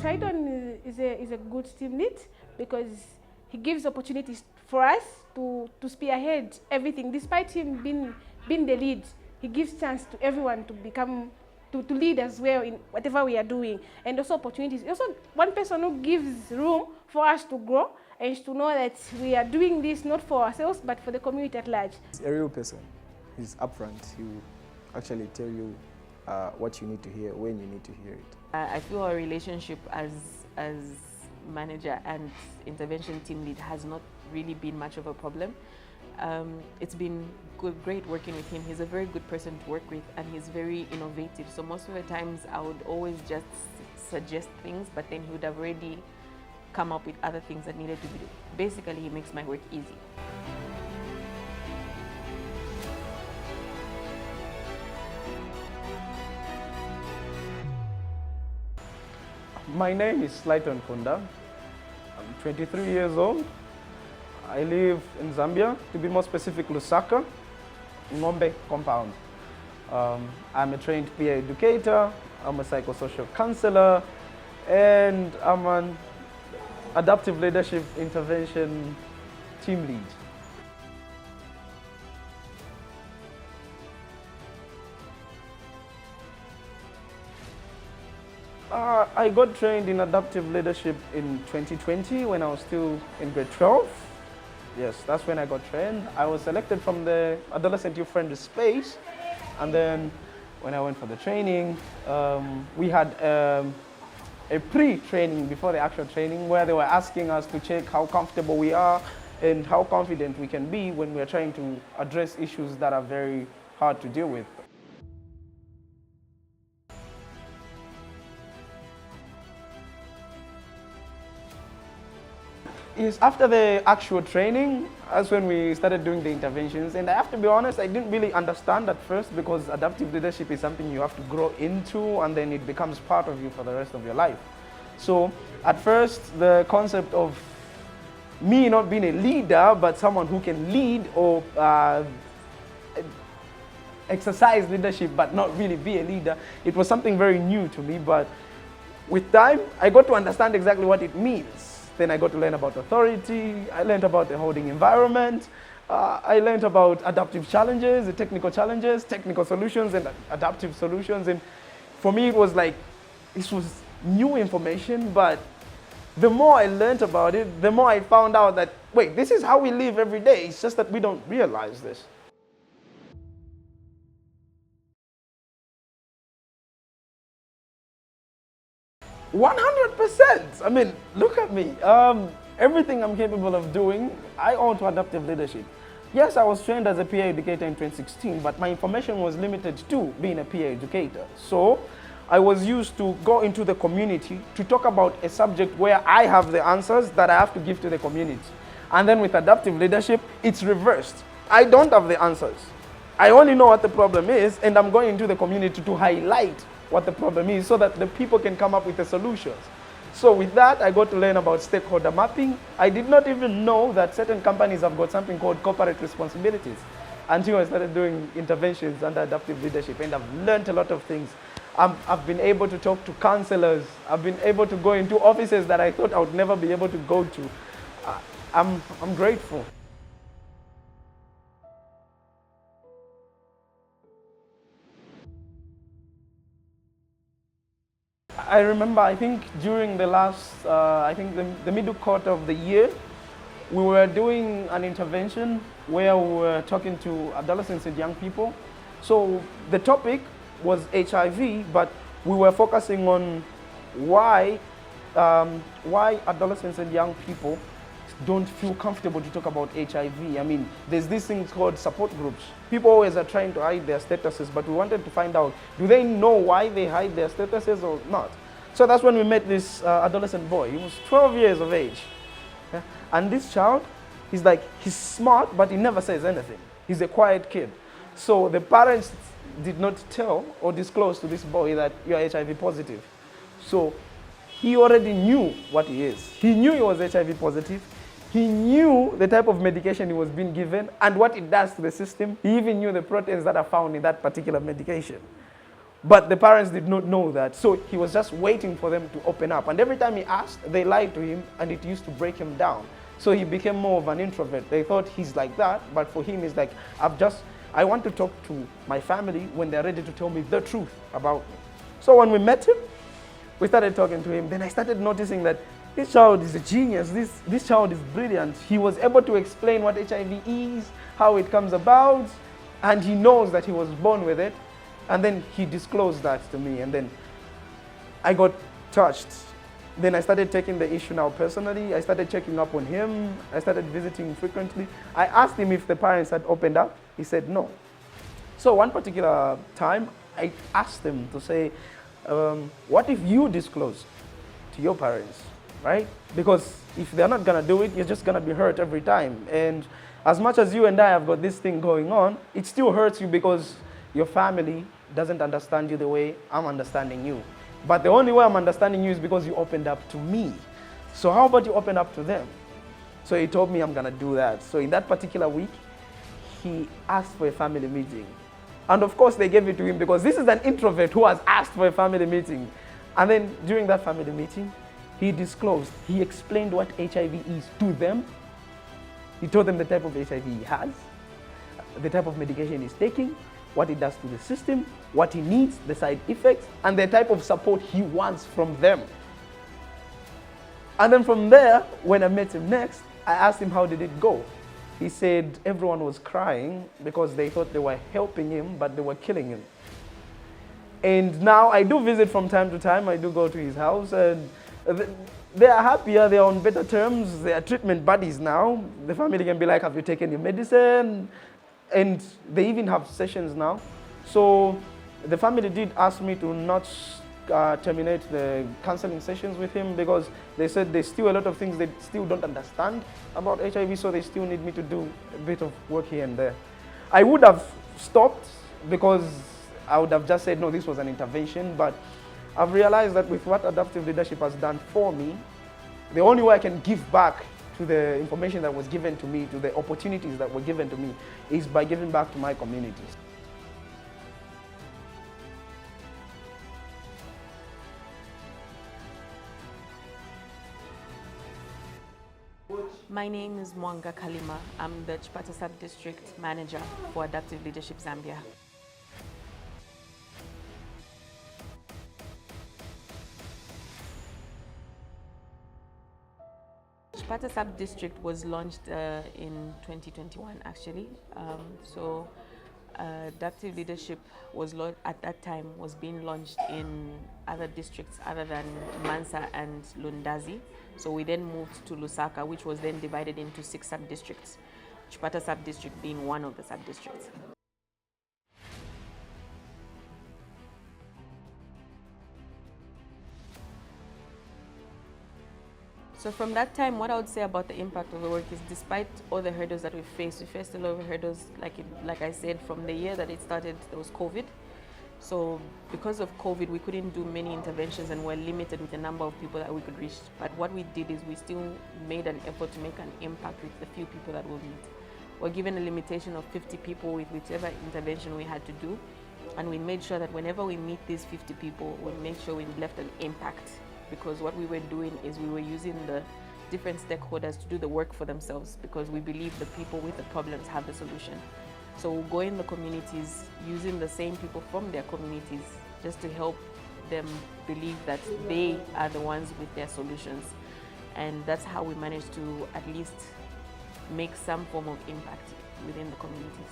Slyton is a good team lead because he gives opportunities for us to spearhead everything. Despite him being the lead, he gives chance to everyone to become to lead as well in whatever we are doing, and also opportunities. Also, one person who gives room for us to grow and to know that we are doing this not for ourselves but for the community at large. He's a real person. He's upfront. He will actually tell you what you need to hear when you need to hear it. I feel our relationship as manager and intervention team lead has not really been much of a problem. It's been great working with him. He's a very good person to work with and he's very innovative. So most of the times I would always just suggest things, but then he would have already come up with other things that needed to be done. Basically, he makes my work easy. My name is Slyton Kunda. I'm 23 years old. I live in Zambia, to be more specific, Lusaka, Ngombe compound. I'm a trained PA educator, I'm a psychosocial counselor, and I'm an adaptive leadership intervention team lead. I got trained in adaptive leadership in 2020 when I was still in grade 12. Yes, that's when I got trained. I was selected from the adolescent youth-friendly space, and then when I went for the training, we had a pre-training before the actual training where they were asking us to check how comfortable we are and how confident we can be when we are trying to address issues that are very hard to deal with. Is after the actual training, that's when we started doing the interventions. And I have to be honest, I didn't really understand at first because adaptive leadership is something you have to grow into and then it becomes part of you for the rest of your life. So at first, the concept of me not being a leader, but someone who can lead or exercise leadership but not really be a leader, it was something very new to me. But with time, I got to understand exactly what it means. Then I got to learn about authority, I learned about the holding environment, I learned about adaptive challenges, the technical challenges, technical solutions and adaptive solutions. And for me, it was like, this was new information, but the more I learned about it, the more I found out that, wait, this is how we live every day. It's just that we don't realize this. %100%. I mean, look at me. Everything I'm capable of doing, I owe to adaptive leadership. Yes, I was trained as a PA educator in 2016, but my information was limited to being a PA educator. So I was used to go into the community to talk about a subject where I have the answers that I have to give to the community. And then with adaptive leadership, it's reversed. I don't have the answers. I only know what the problem is, and I'm going into the community to highlight what the problem is so that the people can come up with the solutions. So with that, I got to learn about stakeholder mapping. I did not even know that certain companies have got something called corporate responsibilities until I started doing interventions under adaptive leadership, and I've learned a lot of things. I've been able to talk to counselors. I've been able to go into offices that I thought I would never be able to go to. I'm grateful. I remember, I think during the last, the middle quarter of the year, we were doing an intervention where we were talking to adolescents and young people. So the topic was HIV, but we were focusing on why adolescents and young people don't feel comfortable to talk about HIV. I mean, there's this thing called support groups. People always are trying to hide their statuses, but we wanted to find out, do they know why they hide their statuses or not? So that's when we met this adolescent boy. He was 12 years of age. Yeah? And this child, he's smart, but he never says anything. He's a quiet kid. So the parents did not tell or disclose to this boy that you're HIV positive. So he already knew what he is. He knew he was HIV positive. He knew the type of medication he was being given and what it does to the system. He even knew the proteins that are found in that particular medication. But the parents did not know that. So he was just waiting for them to open up. And every time he asked, they lied to him, and it used to break him down. So he became more of an introvert. They thought he's like that, but for him, he's like, I want to talk to my family when they're ready to tell me the truth about me. So when we met him, we started talking to him. Then I started noticing that this child is a genius. This child is brilliant. He was able to explain what HIV is, how it comes about, and he knows that he was born with it. And then he disclosed that to me, and then I got touched. Then I started taking the issue now personally. I started checking up on him. I started visiting frequently. I asked him if the parents had opened up. He said no. So one particular time, I asked him to say, what if you disclose to your parents, right? Because if they're not gonna do it, you're just gonna be hurt every time. And as much as you and I have got this thing going on, it still hurts you because your family doesn't understand you the way I'm understanding you. But the only way I'm understanding you is because you opened up to me. So how about you open up to them? So he told me I'm gonna do that. So in that particular week, he asked for a family meeting. And of course they gave it to him because this is an introvert who has asked for a family meeting. And then during that family meeting, he disclosed, he explained what HIV is to them. He told them the type of HIV he has, the type of medication he's taking, what it does to the system, what he needs, the side effects, and the type of support he wants from them. And then from there, when I met him next, I asked him how did it go. He said everyone was crying because they thought they were helping him, but they were killing him. And now I do visit from time to time. I do go to his house, and they are happier. They are on better terms. They are treatment buddies now. The family can be like, have you taken your medicine? And they even have sessions now. So the family did ask me to not terminate the counseling sessions with him because they said there's still a lot of things they still don't understand about HIV, so they still need me to do a bit of work here and there. I would have stopped because I would have just said, no, this was an intervention, but I've realized that with what adaptive leadership has done for me, the only way I can give back to the information that was given to me, to the opportunities that were given to me, is by giving back to my communities. My name is Mwanga Kalima. I'm the Chipata Sub-District Manager for Adaptive Leadership Zambia. Chipata Sub-District was launched in 2021 actually. Adaptive leadership was at that time was being launched in other districts other than Mansa and Lundazi. So we then moved to Lusaka, which was then divided into 6 sub-districts, Chipata sub-district being one of the sub-districts. So from that time, what I would say about the impact of the work is despite all the hurdles that we faced a lot of hurdles, like I said, from the year that it started, there was COVID. So because of COVID, we couldn't do many interventions and were limited with the number of people that we could reach. But what we did is we still made an effort to make an impact with the few people that we'll meet. We're given a limitation of 50 people with whichever intervention we had to do. And we made sure that whenever we meet these 50 people, we made sure we left an impact. Because what we were doing is we were using the different stakeholders to do the work for themselves because we believe the people with the problems have the solution. So we'll go in the communities using the same people from their communities just to help them believe that they are the ones with their solutions. And that's how we managed to at least make some form of impact within the communities.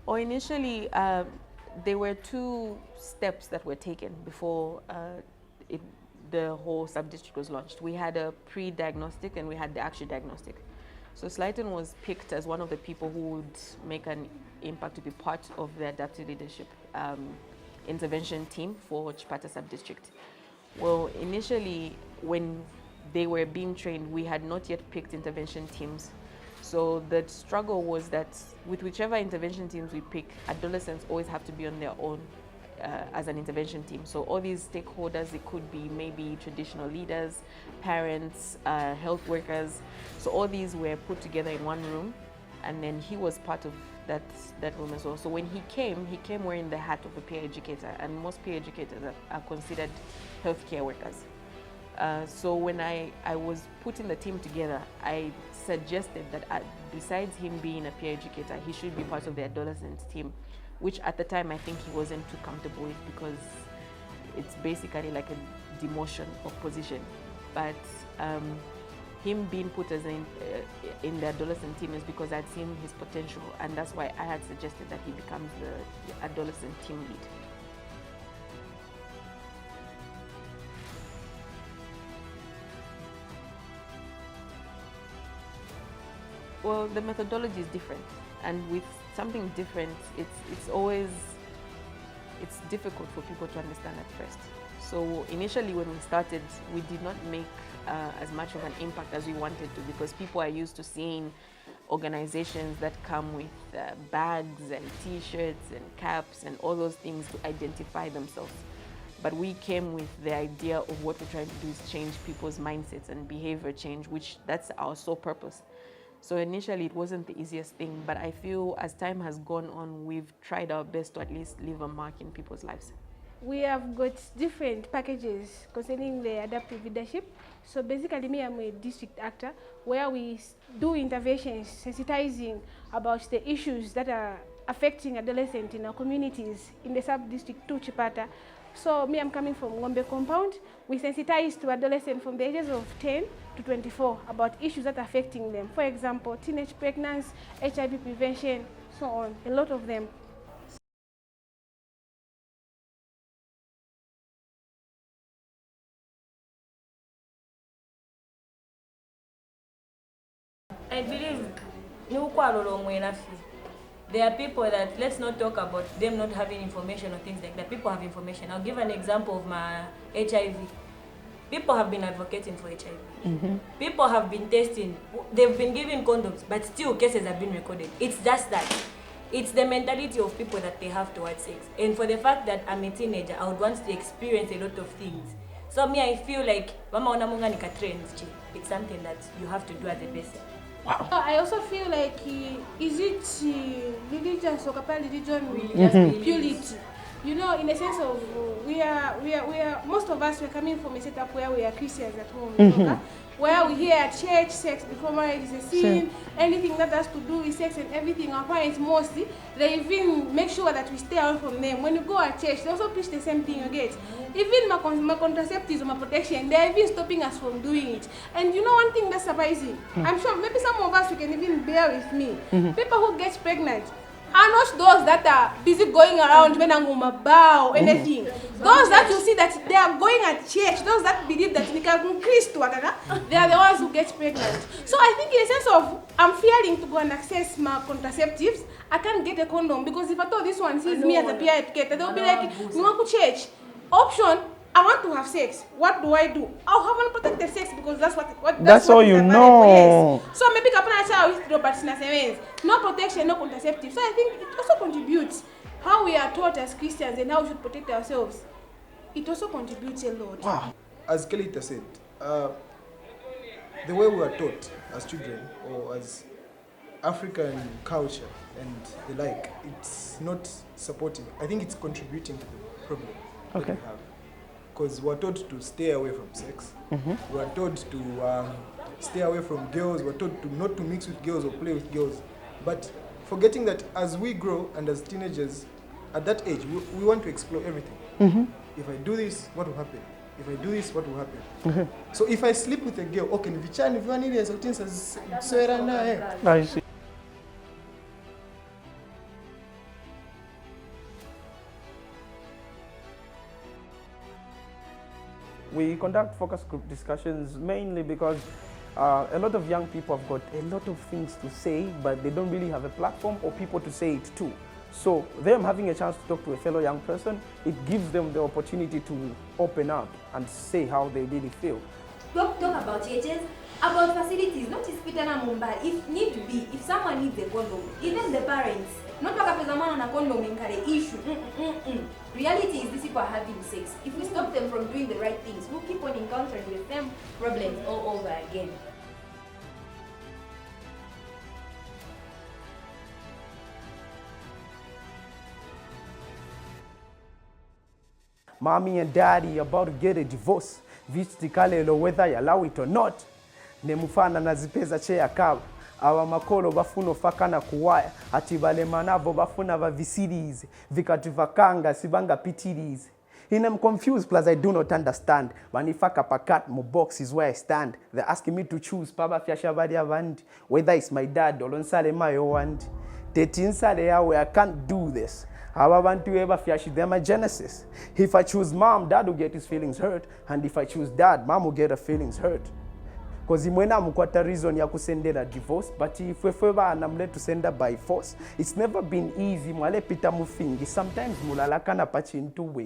Or initially, there were 2 steps that were taken before the whole sub-district was launched. We had a pre-diagnostic and we had the actual diagnostic. So Slyton was picked as one of the people who would make an impact to be part of the adaptive leadership intervention team for Chipata sub-district. Well, initially, when they were being trained, we had not yet picked intervention teams. So the struggle was that with whichever intervention teams we pick, adolescents always have to be on their own as an intervention team. So all these stakeholders, it could be maybe traditional leaders, parents, health workers. So all these were put together in one room, and then he was part of that room as well. So when he came wearing the hat of a peer educator, and most peer educators are considered healthcare workers. So when I was putting the team together, I suggested that besides him being a peer educator, he should be part of the adolescent team, which at the time I think he wasn't too comfortable with, because it's basically like a demotion of position. But him being put as in the adolescent team is because I'd seen his potential, and that's why I had suggested that he becomes the adolescent team lead. Well, the methodology is different, and with something different, it's difficult for people to understand at first. So initially when we started, we did not make as much of an impact as we wanted to, because people are used to seeing organizations that come with bags and t-shirts and caps and all those things to identify themselves. But we came with the idea of what we're trying to do is change people's mindsets and behavior change, which that's our sole purpose. So initially it wasn't the easiest thing, but I feel as time has gone on, we've tried our best to at least leave a mark in people's lives. We have got different packages concerning the adaptive leadership. So basically me, I'm a district actor, where we do interventions sensitizing about the issues that are affecting adolescents in our communities in the sub-district to Chipata. So me, I'm coming from Ngombe compound. We sensitize to adolescents from the ages of 10 to 24 about issues that are affecting them. For example, teenage pregnancy, HIV prevention, so on, a lot of them. I believe there are people that, let's not talk about them not having information or things like that. People have information. I'll give an example of my HIV. People have been advocating for HIV. Mm-hmm. People have been testing. They've been giving condoms, but still cases have been recorded. It's just that. It's the mentality of people that they have towards sex. And for the fact that I'm a teenager, I would want to experience a lot of things. So me, I feel like it's something that you have to do as a person. Wow. I also feel like, is it religion, so religion, purity? You know, in a sense of, we are most of us were coming from a setup where we are Christians at home, okay? Where we hear at church, sex before marriage is a sin, anything that has to do with sex and everything. Our parents mostly, they even make sure that we stay away from them. When you go at church, they also preach the same thing you get. Even my contraceptives or my protection, they're even stopping us from doing it. And you know one thing that's surprising? I'm sure maybe some of us, we can even bear with me. People who get pregnant are not those that are busy going around or anything. Those that you see that they are going at church, those that believe that they are the ones who get pregnant. So I think in a sense of, I'm fearing to go and access my contraceptives. I can't get a condom, because if I thought this one sees me as a peer educator, they'll be like, you want to church. Option, I want to have sex. What do I do? I'll have unprotected sex, because that's all what you know. Yes. So maybe no protection, no contraceptive. So I think it also contributes how we are taught as Christians and how we should protect ourselves. It also contributes a lot. Wow. As Kelita said, the way we are taught as children or as African culture and the like, it's not supporting. I think it's contributing to the problem that we have. Because we're taught to stay away from sex. Mm-hmm. We're taught to stay away from girls. We're taught to not to mix with girls or play with girls. But forgetting that as we grow and as teenagers, at that age, we want to explore everything. Mm-hmm. If I do this, what will happen? If I do this, what will happen? Mm-hmm. So if I sleep with a girl, okay, I see. We conduct focus group discussions mainly because a lot of young people have got a lot of things to say, but they don't really have a platform or people to say it to. So them having a chance to talk to a fellow young person, it gives them the opportunity to open up and say how they really feel. talk about churches, about facilities, not just Pitana Mumbai. If need to be, if someone needs a condom, even the parents, not talk about someone on a condom in the issue. Reality is these people are having sex. If we stop them from doing the right things, we'll keep on encountering the same problems all over again. Mommy and daddy about to get a divorce. Vichitikalelo whether you allow it or not. Nemufana nazipeza cheya kaba. Awa makolo bafuno fakana kuwaya. Ati vale manavo bafuna va VCDs. Vikativakanga sibanga PTDs. I'm confused plus I do not understand. Manifaka pakat mo box is where I stand. They're asking me to choose Paba Fiashabadia Vand. Whether it's my dad or Lonsale Mayo Wand. Tetinsale yawe I can't do this. I want to ever fiashi them a genesis. If I choose mom, dad will get his feelings hurt. And if I choose dad, mom will get her feelings hurt. Because imwena mukwata reason ya kusendera divorce. But if we ever anamle to send her by force, it's never been easy. Mwale pita mufingi. Sometimes mulalakana pachi into way.